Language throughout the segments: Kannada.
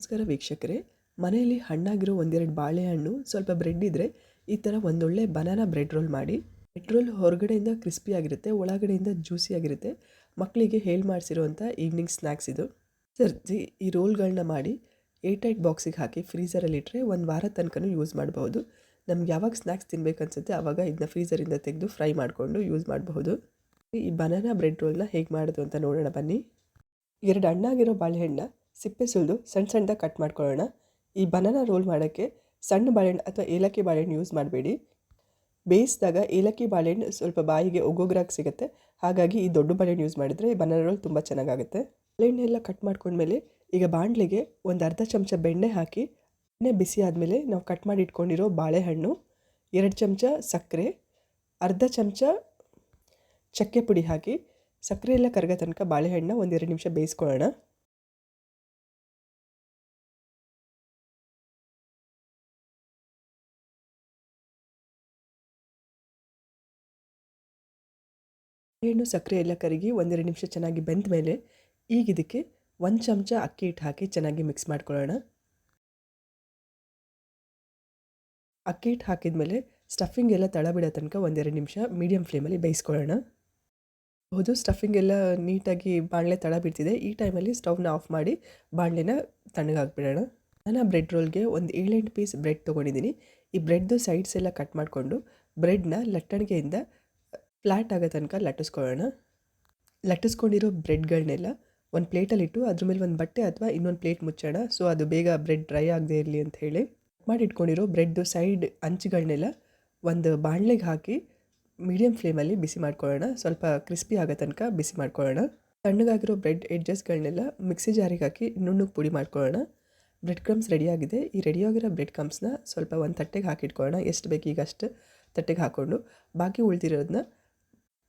ನಮಸ್ಕಾರ ವೀಕ್ಷಕರೇ, ಮನೆಯಲ್ಲಿ ಹಣ್ಣಾಗಿರೋ ಒಂದೆರಡು ಬಾಳೆಹಣ್ಣು ಸ್ವಲ್ಪ ಬ್ರೆಡ್ ಇದ್ದರೆ ಈ ಥರ ಒಂದೊಳ್ಳೆ ಬನಾನಾ ಬ್ರೆಡ್ ರೋಲ್ ಮಾಡಿ. ಬ್ರೆಡ್ ರೋಲ್ ಹೊರಗಡೆಯಿಂದ ಕ್ರಿಸ್ಪಿಯಾಗಿರುತ್ತೆ, ಒಳಗಡೆಯಿಂದ ಜ್ಯೂಸಿಯಾಗಿರುತ್ತೆ. ಮಕ್ಕಳಿಗೆ ಹೇಳಿ ಮಾಡಿಸಿರುವಂಥ ಈವ್ನಿಂಗ್ ಸ್ನ್ಯಾಕ್ಸ್ ಇದು. ಸರ್ತಿ ಈ ರೋಲ್ಗಳನ್ನ ಮಾಡಿ ಏರ್ಟೈಟ್ ಬಾಕ್ಸಿಗೆ ಹಾಕಿ ಫ್ರೀಝರಲ್ಲಿಟ್ಟರೆ ಒಂದು ವಾರ ತನಕ ಯೂಸ್ ಮಾಡಬಹುದು. ನಮ್ಗೆ ಯಾವಾಗ ಸ್ನ್ಯಾಕ್ಸ್ ತಿನ್ಬೇಕನ್ಸುತ್ತೆ ಆವಾಗ ಇದನ್ನ ಫ್ರೀಝರಿಂದ ತೆಗೆದು ಫ್ರೈ ಮಾಡಿಕೊಂಡು ಯೂಸ್ ಮಾಡಬಹುದು. ಈ ಬನಾನಾ ಬ್ರೆಡ್ ರೋಲ್ನ ಹೇಗೆ ಮಾಡೋದು ಅಂತ ನೋಡೋಣ ಬನ್ನಿ. 2 ಹಣ್ಣಾಗಿರೋ ಬಾಳೆಹಣ್ಣನ್ನ ಸಿಪ್ಪೆ ಸುಲಿದು ಸಣ್ಣ ಸಣ್ಣದಾಗಿ ಕಟ್ ಮಾಡ್ಕೊಳ್ಳೋಣ. ಈ ಬನಾನಾ ರೋಲ್ ಮಾಡೋಕ್ಕೆ ಸಣ್ಣ ಬಾಳೆಹಣ್ಣು ಅಥವಾ ಏಲಕ್ಕಿ ಬಾಳೆಹಣ್ಣು ಯೂಸ್ ಮಾಡಬೇಡಿ. ಬೇಯಿಸಿದಾಗ ಏಲಕ್ಕಿ ಬಾಳೆಹಣ್ಣು ಸ್ವಲ್ಪ ಬಾಯಿಗೆ ಒಗ್ಗೊಗ್ರಾಗಿ ಸಿಗುತ್ತೆ, ಹಾಗಾಗಿ ಈ ದೊಡ್ಡ ಬಾಳೆಹಣ್ಣು ಯೂಸ್ ಮಾಡಿದರೆ ಬನಾನಾ ರೋಲ್ ತುಂಬ ಚೆನ್ನಾಗಾಗುತ್ತೆ. ಬಾಳೆಹಣ್ಣೆಲ್ಲ ಕಟ್ ಮಾಡ್ಕೊಂಡ್ಮೇಲೆ ಈಗ ಬಾಣಲೆಗೆ ಒಂದು ಅರ್ಧ ಚಮಚ ಬೆಣ್ಣೆ ಹಾಕಿ, ಎಣ್ಣೆ ಬಿಸಿ ಆದಮೇಲೆ ನಾವು ಕಟ್ ಮಾಡಿ ಇಟ್ಕೊಂಡಿರೋ ಬಾಳೆಹಣ್ಣು, 2 ಚಮಚ ಸಕ್ಕರೆ, ಅರ್ಧ ಚಮಚ ಚಕ್ಕೆ ಪುಡಿ ಹಾಕಿ ಸಕ್ಕರೆ ಎಲ್ಲ ಕರಗೋ ತನಕ ಬಾಳೆಹಣ್ಣು 1-2 ನಿಮಿಷ ಬೇಯಿಸ್ಕೊಳ್ಳೋಣ. ಬಾಳೆಹಣ್ಣು ಸಕ್ಕರೆ ಎಲ್ಲ ಕರಗಿ 1-2 ನಿಮಿಷ ಚೆನ್ನಾಗಿ ಬೆಂದ ಮೇಲೆ ಈಗ ಇದಕ್ಕೆ 1 ಚಮಚ ಅಕ್ಕಿ ಹಿಟ್ಟು ಹಾಕಿ ಚೆನ್ನಾಗಿ ಮಿಕ್ಸ್ ಮಾಡ್ಕೊಳ್ಳೋಣ. ಅಕ್ಕಿ ಹಿಟ್ಟು ಹಾಕಿದ್ಮೇಲೆ ಸ್ಟಫಿಂಗ್ ಎಲ್ಲ ತಳ ಬಿಡೋ ತನಕ 1-2 ನಿಮಿಷ ಮೀಡಿಯಮ್ ಫ್ಲೇಮಲ್ಲಿ ಬೇಯಿಸ್ಕೊಳ್ಳೋಣ. ಹೌದು, ಸ್ಟಫಿಂಗ್ ಎಲ್ಲ ನೀಟಾಗಿ ಬಾಣಲೆ ತಳ ಬಿಡ್ತಿದೆ. ಈ ಟೈಮಲ್ಲಿ ಸ್ಟವ್ನ ಆಫ್ ಮಾಡಿ ಬಾಣಲೆನ ತಣ್ಣಗಾಕ್ಬಿಡೋಣ. ನಾನು ಬ್ರೆಡ್ ರೋಲ್ಗೆ ಒಂದು 7-8 ಪೀಸ್ ಬ್ರೆಡ್ ತೊಗೊಂಡಿದ್ದೀನಿ. ಈ ಬ್ರೆಡ್ದು ಸೈಡ್ಸ್ ಎಲ್ಲ ಕಟ್ ಮಾಡಿಕೊಂಡು ಬ್ರೆಡ್ನ ಲಟ್ಟಣಿಗೆಯಿಂದ ಫ್ಲ್ಯಾಟ್ ಆಗೋ ತನಕ ಲಟ್ಟಿಸ್ಕೊಳ್ಳೋಣ. ಲಟ್ಟಿಸ್ಕೊಂಡಿರೋ ಬ್ರೆಡ್ಗಳನ್ನೆಲ್ಲ ಒಂದು ಪ್ಲೇಟಲ್ಲಿಟ್ಟು ಅದ್ರ ಮೇಲೆ ಒಂದು ಬಟ್ಟೆ ಅಥವಾ ಇನ್ನೊಂದು ಪ್ಲೇಟ್ ಮುಚ್ಚೋಣ, ಸೊ ಅದು ಬೇಗ ಬ್ರೆಡ್ ಡ್ರೈ ಆಗದೆ ಇರಲಿ ಅಂತ ಹೇಳಿ. ಮಾಡಿ ಇಟ್ಕೊಂಡಿರೋ ಬ್ರೆಡ್ದು ಸೈಡ್ ಅಂಚುಗಳನ್ನೆಲ್ಲ ಒಂದು ಬಾಣಲೆಗೆ ಹಾಕಿ ಮೀಡಿಯಮ್ ಫ್ಲೇಮಲ್ಲಿ ಬಿಸಿ ಮಾಡ್ಕೊಳ್ಳೋಣ. ಸ್ವಲ್ಪ ಕ್ರಿಸ್ಪಿ ಆಗೋ ತನಕ ಬಿಸಿ ಮಾಡ್ಕೊಳ್ಳೋಣ. ತಣ್ಣಗಾಗಿರೋ ಬ್ರೆಡ್ ಎಡ್ಜಸ್ಗಳನ್ನೆಲ್ಲ ಮಿಕ್ಸಿ ಜಾರಿಗೆ ಹಾಕಿ ನುಣ್ಣಗೆ ಪುಡಿ ಮಾಡ್ಕೊಳ್ಳೋಣ. ಬ್ರೆಡ್ ಕ್ರಮ್ಸ್ ರೆಡಿಯಾಗಿದೆ. ಈ ರೆಡಿಯಾಗಿರೋ ಬ್ರೆಡ್ ಕ್ರಮ್ಸ್ನ ಸ್ವಲ್ಪ ಒಂದು ತಟ್ಟೆಗೆ ಹಾಕಿಟ್ಕೊಳ್ಳೋಣ. ಎಷ್ಟು ಬೇಕು ಈಗ ಅಷ್ಟು ತಟ್ಟೆಗೆ ಹಾಕ್ಕೊಂಡು ಬಾಕಿ ಉಳಿದಿರೋದನ್ನ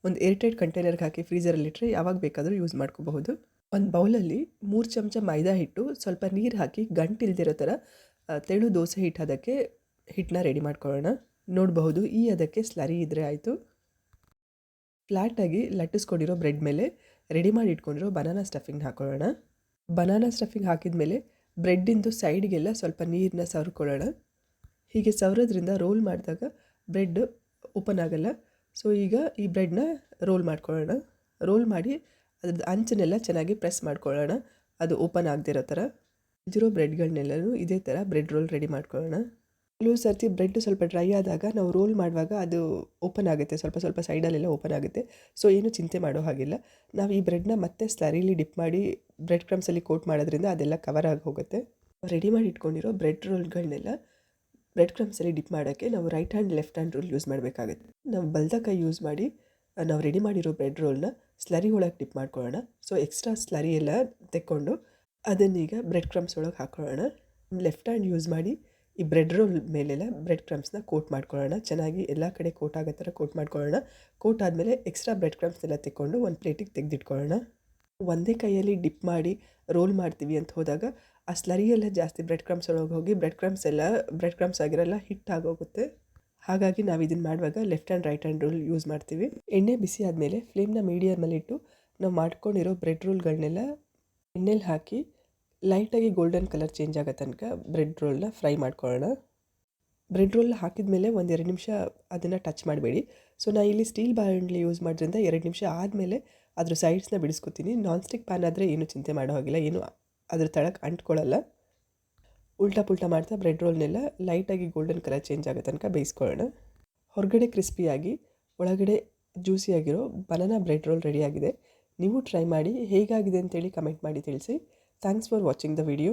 ಒಂದು ಏರ್ಟೈಟ್ ಕಂಟೈನರ್ಗೆ ಹಾಕಿ ಫ್ರೀಝರಲ್ಲಿಟ್ಟರೆ ಯಾವಾಗ ಬೇಕಾದರೂ ಯೂಸ್ ಮಾಡ್ಕೋಬಹುದು. ಒಂದು ಬೌಲಲ್ಲಿ 3 ಚಮಚ ಮೈದಾ ಹಿಟ್ಟು, ಸ್ವಲ್ಪ ನೀರು ಹಾಕಿ ಗಂಟಿಲ್ದಿರೋ ಥರ ತೆಳು ದೋಸೆ ಹಿಟ್ಟು ಅದಕ್ಕೆ ಹಿಟ್ಟನ್ನ ರೆಡಿ ಮಾಡ್ಕೊಳ್ಳೋಣ. ನೋಡಬಹುದು, ಈ ಅದಕ್ಕೆ ಸ್ಲರಿ ಇದ್ದರೆ ಆಯಿತು. ಫ್ಲ್ಯಾಟಾಗಿ ಲಟ್ಟಿಸ್ಕೊಂಡಿರೋ ಬ್ರೆಡ್ ಮೇಲೆ ರೆಡಿ ಮಾಡಿ ಇಟ್ಕೊಂಡಿರೋ ಬನಾನಾ ಸ್ಟಫಿಂಗ್ ಹಾಕೊಳ್ಳೋಣ. ಬನಾನಾ ಸ್ಟಫಿಂಗ್ ಹಾಕಿದ ಮೇಲೆ ಬ್ರೆಡ್ಡಿಂದು ಸೈಡ್ಗೆಲ್ಲ ಸ್ವಲ್ಪ ನೀರನ್ನ ಸವರ್ಕೊಳ್ಳೋಣ. ಹೀಗೆ ಸವರೋದ್ರಿಂದ ರೋಲ್ ಮಾಡಿದಾಗ ಬ್ರೆಡ್ ಓಪನ್ ಆಗೋಲ್ಲ. ಸೊ ಈಗ ಈ ಬ್ರೆಡ್ನ ರೋಲ್ ಮಾಡ್ಕೊಳ್ಳೋಣ. ರೋಲ್ ಮಾಡಿ ಅದ್ರದ್ದು ಅಂಚನ್ನೆಲ್ಲ ಚೆನ್ನಾಗಿ ಪ್ರೆಸ್ ಮಾಡ್ಕೊಳ್ಳೋಣ, ಅದು ಓಪನ್ ಆಗದಿರೋ ಥರ. ಇದಿರೋ ಬ್ರೆಡ್ಗಳನ್ನೆಲ್ಲರೂ ಇದೇ ಥರ ಬ್ರೆಡ್ ರೋಲ್ ರೆಡಿ ಮಾಡ್ಕೊಳ್ಳೋಣ. ಕೆಲವು ಸರ್ತಿ ಬ್ರೆಡ್ ಸ್ವಲ್ಪ ಡ್ರೈ ಆದಾಗ ನಾವು ರೋಲ್ ಮಾಡುವಾಗ ಅದು ಓಪನ್ ಆಗುತ್ತೆ, ಸ್ವಲ್ಪ ಸ್ವಲ್ಪ ಸೈಡಲ್ಲೆಲ್ಲ ಓಪನ್ ಆಗುತ್ತೆ. ಸೊ ಏನು ಚಿಂತೆ ಮಾಡೋ ಹಾಗಿಲ್ಲ. ನಾವು ಈ ಬ್ರೆಡ್ನ ಮತ್ತೆ ಸ್ಲರಿಲಿ ಡಿಪ್ ಮಾಡಿ ಬ್ರೆಡ್ ಕ್ರಮ್ಸಲ್ಲಿ ಕೋಟ್ ಮಾಡೋದ್ರಿಂದ ಅದೆಲ್ಲ ಕವರ್ ಆಗಿ ಹೋಗುತ್ತೆ. ರೆಡಿ ಮಾಡಿ ಇಟ್ಕೊಂಡಿರೋ ಬ್ರೆಡ್ ರೋಲ್ಗಳನ್ನೆಲ್ಲ ಬ್ರೆಡ್ ಕ್ರಮ್ಸಲ್ಲಿ ಡಿಪ್ ಮಾಡೋಕ್ಕೆ ನಾವು right hand left hand rule use ಮಾಡಬೇಕಾಗುತ್ತೆ. ನಾವು ಬಲ್ದ ಕೈ ಯೂಸ್ ಮಾಡಿ ನಾವು ರೆಡಿ ಮಾಡಿರೋ ಬ್ರೆಡ್ ರೋಲ್ನ ಸ್ಲರಿ ಒಳಗೆ ಡಿಪ್ ಮಾಡ್ಕೊಳ್ಳೋಣ. ಸೊ ಎಕ್ಸ್ಟ್ರಾ ಸ್ಲರಿ ಎಲ್ಲ ತೆಕ್ಕೊಂಡು ಅದನ್ನೀಗ ಬ್ರೆಡ್ ಕ್ರಮ್ಸ್ ಒಳಗೆ ಹಾಕೊಳ್ಳೋಣ. ಲೆಫ್ಟ್ ಹ್ಯಾಂಡ್ ಯೂಸ್ ಮಾಡಿ ಈ ಬ್ರೆಡ್ ರೋಲ್ ಮೇಲೆಲ್ಲ ಬ್ರೆಡ್ ಕ್ರಮ್ಸ್ನ ಕೋಟ್ ಮಾಡ್ಕೊಳ್ಳೋಣ. ಚೆನ್ನಾಗಿ ಎಲ್ಲ ಕಡೆ ಕೋಟ್ ಆಗೋ ಥರ ಕೋಟ್ ಮಾಡ್ಕೊಳ್ಳೋಣ. ಕೋಟ್ ಆದಮೇಲೆ ಎಕ್ಸ್ಟ್ರಾ ಬ್ರೆಡ್ ಕ್ರಮ್ಸ್ನೆಲ್ಲ ತೆಕ್ಕೊಂಡು ಒಂದು ಪ್ಲೇಟಿಗೆ ತೆಗೆದಿಟ್ಕೊಳ್ಳೋಣ. ಒಂದೇ ಕೈಯಲ್ಲಿ ಡಿಪ್ ಮಾಡಿ ರೋಲ್ ಮಾಡ್ತೀವಿ ಅಂತ ಹೋದಾಗ ಆ ಸ್ಲರಿಯೆಲ್ಲ ಜಾಸ್ತಿ ಬ್ರೆಡ್ ಕ್ರಮ್ಸ್ ಒಳಗೆ ಹೋಗಿ ಬ್ರೆಡ್ ಕ್ರಮ್ಸ್ ಆಗಿರೋಲ್ಲ ಹಿಟ್ಟಾಗೋಗುತ್ತೆ. ಹಾಗಾಗಿ ನಾವು ಇದನ್ನು ಮಾಡುವಾಗ left hand right hand rule use ಮಾಡ್ತೀವಿ. ಎಣ್ಣೆ ಬಿಸಿ ಆದಮೇಲೆ ಫ್ಲೇಮ್ನ ಮೀಡಿಯಮಲ್ಲಿಟ್ಟು ನಾವು ಮಾಡ್ಕೊಂಡಿರೋ ಬ್ರೆಡ್ ರೋಲ್ಗಳನ್ನೆಲ್ಲ ಎಣ್ಣೆಲಿ ಹಾಕಿ ಲೈಟಾಗಿ ಗೋಲ್ಡನ್ ಕಲರ್ ಚೇಂಜ್ ಆಗೋ ತನಕ ಬ್ರೆಡ್ ರೋಲ್ನ ಫ್ರೈ ಮಾಡ್ಕೊಳ್ಳೋಣ. ಬ್ರೆಡ್ ರೋಲ್ ಹಾಕಿದ ಮೇಲೆ 1-2 ನಿಮಿಷ ಅದನ್ನು ಟಚ್ ಮಾಡಬೇಡಿ. ಸೊ ನಾನು ಇಲ್ಲಿ ಸ್ಟೀಲ್ ಬಾಣಲೆ ಯೂಸ್ ಮಾಡೋದ್ರಿಂದ 2 ನಿಮಿಷ ಆದಮೇಲೆ ಅದ್ರ ಸೈಡ್ಸ್ನ ಬಿಡಿಸ್ಕೊತೀನಿ. ನಾನ್ ಸ್ಟಿಕ್ ಪ್ಯಾನ್ ಆದರೆ ಏನು ಚಿಂತೆ ಮಾಡೋ ಹಾಗಿಲ್ಲ, ಏನು ಅದ್ರ ತಳಕ್ಕೆ ಅಂಟ್ಕೊಳ್ಳಲ್ಲ. ಉಲ್ಟಾ ಪುಲ್ಟಾ ಮಾಡ್ತಾ ಬ್ರೆಡ್ ರೋಲ್ನೆಲ್ಲ ಲೈಟಾಗಿ ಗೋಲ್ಡನ್ ಕಲರ್ ಚೇಂಜ್ ಆಗೋ ತನಕ ಬೇಯಿಸ್ಕೊಳ್ಳೋಣ. ಹೊರಗಡೆ ಕ್ರಿಸ್ಪಿಯಾಗಿ ಒಳಗಡೆ ಜ್ಯೂಸಿಯಾಗಿರೋ ಬನಾನಾ ಬ್ರೆಡ್ ರೋಲ್ ರೆಡಿಯಾಗಿದೆ. ನೀವು ಟ್ರೈ ಮಾಡಿ ಹೇಗಾಗಿದೆ ಅಂತೇಳಿ ಕಮೆಂಟ್ ಮಾಡಿ ತಿಳಿಸಿ. Thanks for watching the video.